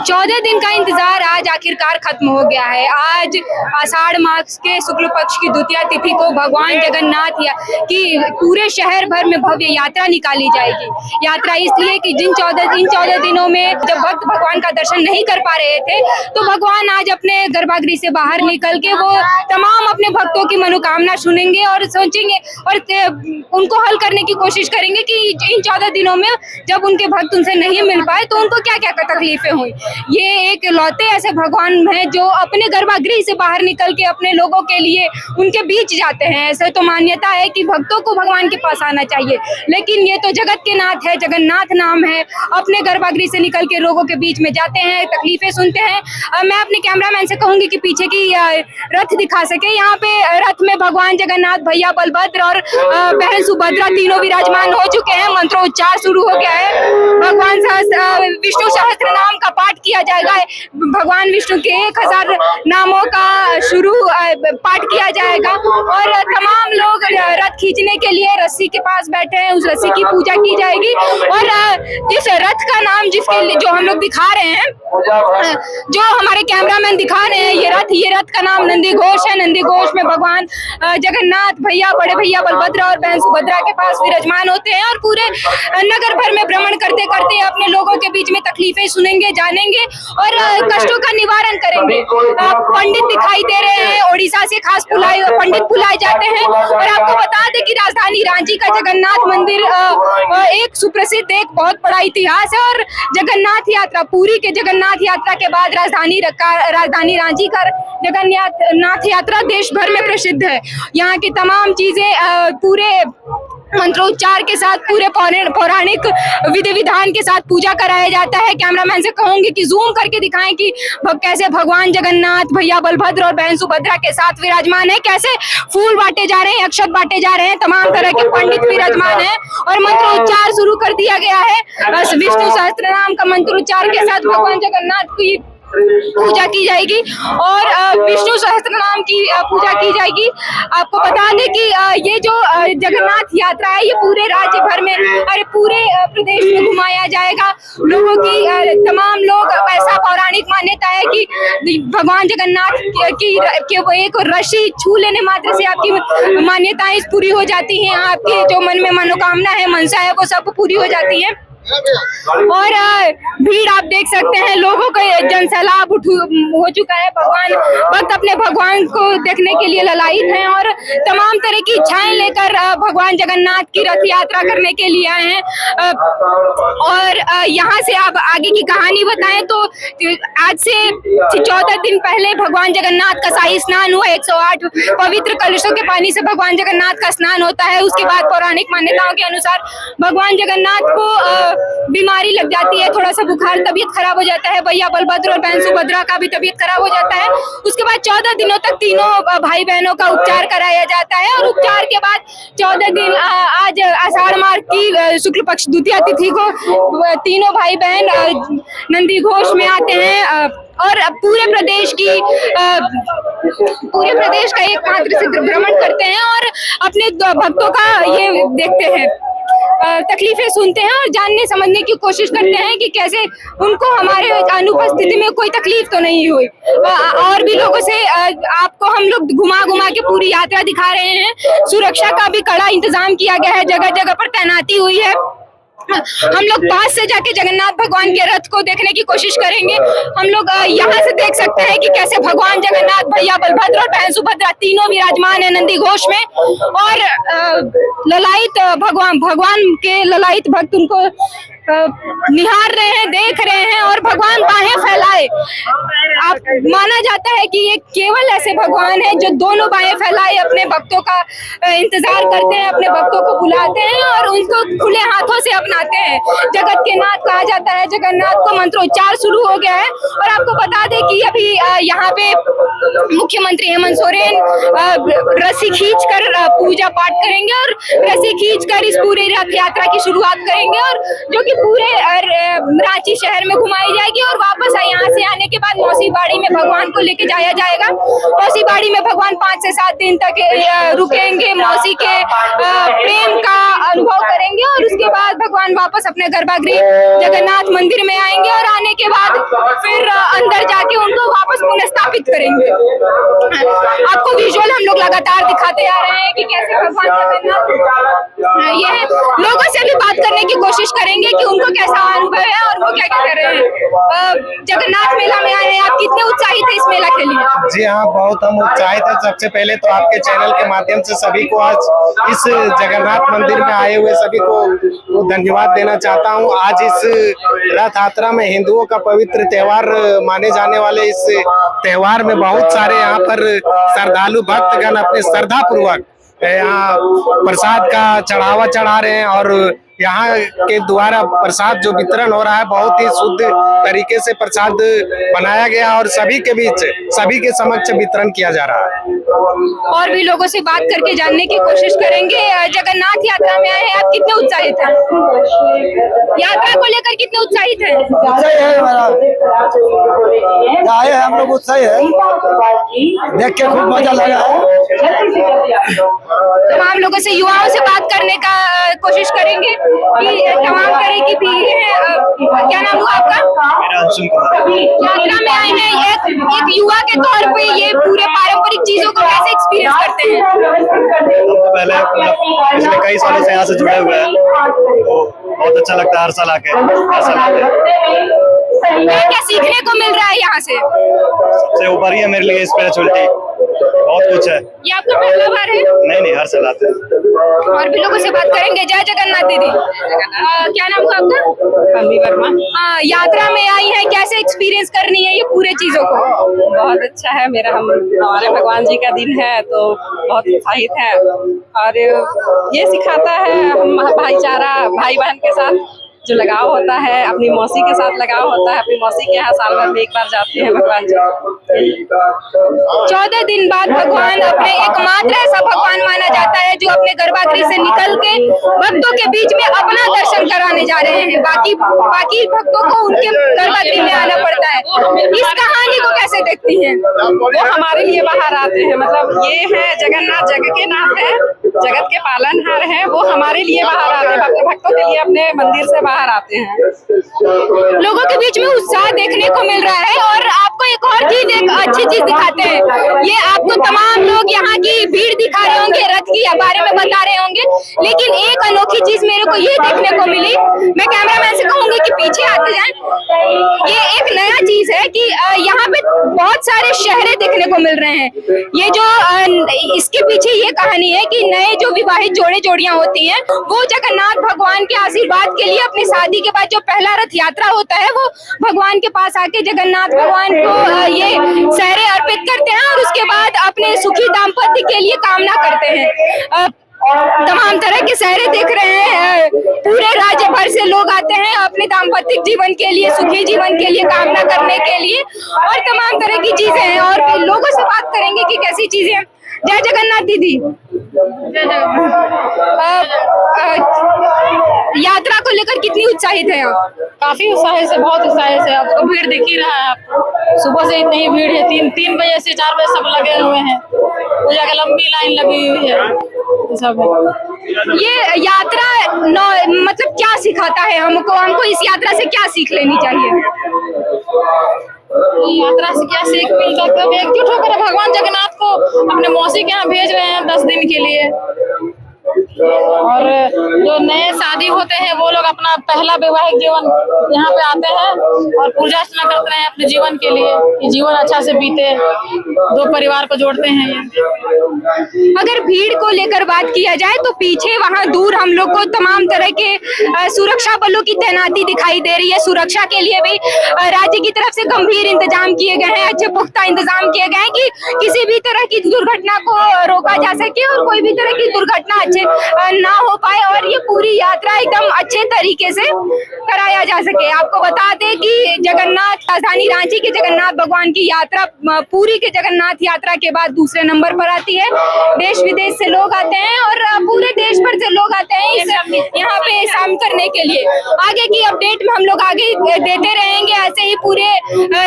14 दिन का इंतजार आज आखिरकार खत्म हो गया है। आज आषाढ़ मास के शुक्ल पक्ष की द्वितीया तिथि को भगवान जगन्नाथ की पूरे शहर भर में भव्य यात्रा निकाली जाएगी। यात्रा इसलिए कि इन 14 दिनों में जब भक्त भगवान का दर्शन नहीं कर पा रहे थे, तो भगवान आज अपने गर्भगृह से बाहर निकल के वो तमाम अपने भक्तों की मनोकामना सुनेंगे और सोचेंगे और उनको हल करने की कोशिश करेंगे कि इन 14 दिनों में जब उनके भक्त उनसे नहीं मिल पाए तो उनको क्या क्या तकलीफें हुई। ये एक लौटे ऐसे भगवान हैं जो अपने गर्भगृह से बाहर निकल के अपने लोगों के लिए उनके बीच जाते हैं। ऐसे तो मान्यता है कि भक्तों को भगवान के पास आना चाहिए, लेकिन ये तो जगत के नाथ है, जगन्नाथ नाम है, अपने गर्भगृह से निकल के लोगों के बीच में जाते हैं, तकलीफें सुनते हैं। मैं अपने कैमरामैन से कहूंगी कि पीछे की रथ दिखा सके। यहाँ पे रथ में भगवान जगन्नाथ, भैया बलभद्र और बहन सुभद्रा तीनों विराजमान हो चुके हैं। मंत्रोच्चार शुरू हो गया है। भगवान विष्णु सहस्त्र नाम का पाठ किया जाएगा। भगवान विष्णु के 1000 नामों का पाठ किया जाएगा और तमाम लोग रथ खींचने के लिए रस्सी के पास बैठे हैं। उस रस्सी की पूजा की जाएगी और जिस रथ का नाम जो हम लोग दिखा रहे हैं, जो हमारे कैमरामैन दिखा रहे हैं, ये रथ का नाम नंदी घोष है। नंदी घोष में भगवान जगन्नाथ, बड़े भैया बलभद्र और बहन सुभद्रा के पास विराजमान होते हैं और पूरे नगर भर में भ्रमण करते करते अपने लोगों के बीच में तकलीफें सुनेंगे, जानेंगे और कष्टों का निवारण करेंगे। पंडित दिखाई दे रहे हैं, ओडिशा से खास पंडित बुलाए जाते हैं। और आपको बता दें कि राजधानी रांची का जगन्नाथ मंदिर एक सुप्रसिद्ध, एक बहुत बड़ा इतिहास है और जगन्नाथ यात्रा, पूरी के जगन्नाथ यात्रा के बाद राजधानी रांची का जगन्नाथ यात्रा देश भर में प्रसिद्ध है। यहाँ की तमाम चीजें पूरे मंत्रोच्चार के साथ, पूरे पौराणिक विधि विधान के साथ पूजा कराया जाता है। कैमरामैन से कहूंगी कि जूम करके दिखाएं कि कैसे भगवान जगन्नाथ, भैया बलभद्र और बहन सुभद्रा के साथ विराजमान है, कैसे फूल बांटे जा रहे हैं, अक्षत बांटे जा रहे हैं, तमाम तरह के पंडित विराजमान हैं और मंत्रोच्चार शुरू कर दिया गया है। विष्णु सहस्त्र नाम का मंत्रोच्चार के साथ भगवान जगन्नाथ की पूजा की जाएगी और विष्णु सहस्त्र नाम की पूजा की जाएगी। आपको बता दें कि ये जो जगन्नाथ यात्रा है, ये पूरे राज्य भर में, पूरे प्रदेश में घुमाया जाएगा। लोगों की तमाम लोग, ऐसा पौराणिक मान्यता है कि भगवान जगन्नाथ की एक रस्सी छू लेने मात्र से आपकी मान्यताएं पूरी हो जाती हैं। आपकी जो मन में मनोकामना है, मनसा है, वो सब पूरी हो जाती है। और भीड़ आप देख सकते हैं, लोगों का जनसैलाब हो चुका है। भक्त अपने भगवान को देखने के लिए ललायित हैं और तमाम तरह की इच्छाएं लेकर भगवान जगन्नाथ की रथ यात्रा करने के लिए आए हैं। और यहाँ से आप आगे की कहानी बताएं तो आज से 14 दिन पहले भगवान जगन्नाथ का शाही स्नान हुआ। 108 पवित्र कलशों के पानी से भगवान जगन्नाथ का स्नान होता है। उसके बाद पौराणिक मान्यताओं के अनुसार भगवान जगन्नाथ को बीमारी लग जाती है, थोड़ा सा बुखार, तबीयत खराब हो जाता है। भैया बलभद्र और बहन सुभद्रा का भी तबीयत खराब हो जाता है। उसके बाद 14 दिनों तक तीनों भाई बहनों का उपचार कराया जाता है और उपचार के बाद 14 दिन आज आषाढ़ मास की शुक्ल पक्ष द्वितीया तिथि को तीनों भाई बहन नंदी घोष में आते हैं और पूरे प्रदेश का एकमात्र सिद्ध भ्रमण करते हैं और अपने भक्तों का ये देखते हैं, तकलीफें सुनते हैं और जानने समझने की कोशिश करते हैं कि कैसे उनको हमारे अनुपस्थिति में कोई तकलीफ तो नहीं हुई। और भी लोगों से आपको हम लोग घुमा के पूरी यात्रा दिखा रहे हैं। सुरक्षा का भी कड़ा इंतजाम किया गया है, जगह जगह पर तैनाती हुई है। हम लोग पास से जाके जगन्नाथ भगवान के रथ को देखने की कोशिश करेंगे। हम लोग यहाँ से देख सकते हैं कि कैसे भगवान जगन्नाथ, भैया बलभद्र और बहन सुभद्रा तीनों विराजमान है नंदी घोष में और ललायित भगवान के ललायित भक्त उनको निहार रहे हैं, देख रहे हैं और भगवान बाहें फैलाए। आप माना जाता है कि ये केवल ऐसे भगवान है जो दोनों बाहें फैलाए अपने भक्तों का इंतजार करते हैं, अपने भक्तों को बुलाते हैं और उनको खुले हाथों से अपनाते हैं। जगत के नाथ कहा जाता है जगन्नाथ को। मंत्रोच्चार शुरू हो गया है और आपको बता दें कि अभी यहाँ पे मुख्यमंत्री हेमंत सोरेन रस्सी खींच कर पूजा पाठ करेंगे और रस्सी खींच कर इस पूरी रथ यात्रा की शुरुआत करेंगे और जो कि पूरे रांची शहर में घुमाई जाएगी और वापस यहाँ से आने के बाद मौसी बाड़ी में भगवान को लेके जाया जाएगा। मौसी बाड़ी में भगवान 5 से 7 दिन तक रुकेंगे, मौसी के प्रेम का अनुभव करेंगे और उसके बाद भगवान भगवान वापस अपने गर्भगृह जगन्नाथ मंदिर में आएंगे और आने के बाद फिर अंदर जाके उनको वापस पुनः स्थापित करेंगे। आपको विजुअल हम लोग लगातार दिखाते आ रहे हैं कि कैसे भगवान जगन्नाथ ये है। लोगों से भी बात करने की कोशिश करेंगे कि उनको कैसा अनुभव है और वो क्या क्या कर रहे हैं। जगन्नाथ मेला में आए हैं, आप कितने उत्साहित है इस मेला के लिए? जी हाँ, बहुत हम उत्साहित हैं। सबसे पहले तो आपके चैनल के माध्यम से सभी को आज इस जगन्नाथ मंदिर में आए हुए सभी को धन्यवाद देना चाहता हूँ। आज इस रथ यात्रा में हिंदुओं का पवित्र त्योहार माने जाने वाले इस त्योहार में बहुत सारे यहाँ पर श्रद्धालु भक्तगण अपने श्रद्धा पूर्वक यहाँ प्रसाद का चढ़ावा चढ़ा रहे हैं और यहाँ के द्वारा प्रसाद जो वितरण हो रहा है बहुत ही शुद्ध तरीके से प्रसाद बनाया गया और सभी के बीच सभी के समक्ष वितरण किया जा रहा है। और भी लोगों से बात करके जानने की कोशिश करेंगे। जगन्नाथ यात्रा में आए हैं, आप कितने उत्साहित हैं? यात्रा को लेकर कितने उत्साहित हैं? उत्साही है हमारा, आए हैं हम लोग उत्साही है, देख के खूब मजा लगा है। तमाम लोगों से युवाओं से बात करने का कोशिश करेंगे कि तमाम तरह की भीड़ है। क्या नाम हुआ आपका? यात्रा में आए हैं, एक युवा के तौर पे ये पूरे पारंपरिक चीजों को कैसे एक्सपीरियंस करते हैं? हम तो पहले पिछले कई सालों से यहाँ से जुड़े हुए हैं, तो बहुत अच्छा लगता है हर साल आके क्या सीखने को मिल रहा है यहाँ से? सबसे ऊपर ही है मेरे लिए स्पिरिचुअलिटी, बहुत कुछ है। ये आपका पहला बार है? नहीं हर साल आते हैं। और भी लोगों से बात करेंगे। जय जगन्नाथ दीदी। क्या नाम हुआ आपका? अम्बी वर्मा। यात्रा में आई है, कैसे एक्सपीरियंस करनी है ये पूरे चीजों को? बहुत अच्छा है। हमारे भगवान जी का दिन है तो बहुत उत्साहित है और ये सिखाता है हम भाईचारा, भाई बहन के साथ जो लगाव होता है, अपनी मौसी के साथ लगाव होता है। अपनी मौसी के यहाँ साल भर में एक बार जाते हैं भगवान जी। 14 दिन बाद भगवान अपने एकमात्र ऐसा भगवान माना जाता है जो अपने गर्भगृह से निकल के भक्तों के बीच में अपना दर्शन कराने जा रहे हैं। बाकी भक्तों को उनके गर्भगृह में आना पड़ता है। इस कहानी को कैसे देखती हैं? वो हमारे लिए बाहर आते हैं, मतलब ये है जगन्नाथ जग के नाथ है, जगत के पालनहार है, वो हमारे लिए बाहर आते हैं, भक्तों के लिए अपने मंदिर से बाहर आते हैं। लोगों के बीच में उत्साह देखने को मिल रहा है और आपको एक और चीज, एक अच्छी चीज दिखाते हैं। ये आपको तमाम लोग यहाँ की भीड़ दिखा रहे होंगे, रथ के बारे में बता रहे होंगे, लेकिन एक अनोखी चीज मेरे को ये देखने को मिली। मैं कैमरामैन से कहूंगी कि पीछे आते जाएं। ये एक नया चीज है कि यहाँ पे बहुत सारे शहरे देखने को मिल रहे हैं। ये जो इसके पीछे ये कहानी है कि नए जो विवाहित जोड़ियां होती हैं वो जगन्नाथ भगवान के आशीर्वाद के लिए अपनी शादी के बाद जो पहला रथ यात्रा होता है वो भगवान के पास आके जगन्नाथ भगवान को ये सहरे अर्पित करते हैं और उसके बाद अपने सुखी दाम्पत्य के लिए कामना करते हैं। तमाम तरह के सहरे देख रहे हैं, पूरे राज्य भर से लोग आते हैं अपने दाम्पत्य जीवन के लिए, सुखी जीवन के लिए कामना करने के लिए और तमाम तरह की चीजें हैं। और भी लोगों से बात करेंगे कि कैसी चीजें हैं। जय जगन्नाथ दीदी। यात्रा को लेकर कितनी उत्साहित है आप? काफी उत्साहित से, बहुत उत्साहित से। आपको भीड़ दिख ही रहा है, आपको सुबह से इतनी भीड़ है। 3 बजे से 4 बजे सब लगे हुए हैं, पूजा की लंबी लाइन लगी हुई है सब। ये यात्रा मतलब क्या सिखाता है हमको इस यात्रा से क्या सीख लेनी चाहिए? यात्रा से क्या सीख मिलता है? तब एकजुट होकर भगवान जगन्नाथ को अपने मौसी के यहाँ भेज रहे हैं 10 दिन के लिए। और जो नए शादी होते हैं वो लोग अपना पहला वैवाहिक जीवन यहाँ पे आते हैं और पूजा अर्चना करते हैं अपने जीवन के लिए कि जीवन अच्छा से बीते, 2 परिवार को जोड़ते हैं। अगर भीड़ को लेकर बात किया जाए तो पीछे वहाँ दूर हम लोग को तमाम तरह के सुरक्षा बलों की तैनाती दिखाई दे रही है। सुरक्षा के लिए भी राज्य की तरफ से गंभीर इंतजाम किए गए हैं, अच्छे पुख्ता इंतजाम किए गए हैं कि किसी भी तरह की दुर्घटना को रोका जा सके और कोई भी तरह की दुर्घटना अच्छे ना हो पाए और ये पूरी यात्रा एकदम अच्छे तरीके से कराया जा सके। आपको बता दें कि जगन्नाथ राजधानी रांची के जगन्नाथ भगवान की यात्रा पूरी के जगन्नाथ यात्रा के बाद दूसरे नंबर पर आती है। देश विदेश से लोग आते हैं और पूरे देश भर से लोग आते हैं यहाँ पे शाम करने के लिए। आगे की अपडेट में हम लोग आगे देते रहेंगे, ऐसे ही पूरे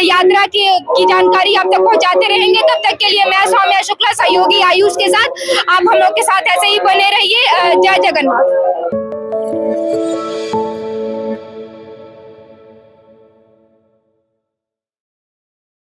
यात्रा की जानकारी आप तक पहुँचाते रहेंगे। तब तक के लिए मैं सौम्या शुक्ला सहयोगी आयुष के साथ, आप हम लोग के साथ ऐसे ही बने रहिए। जय जगन्नाथ।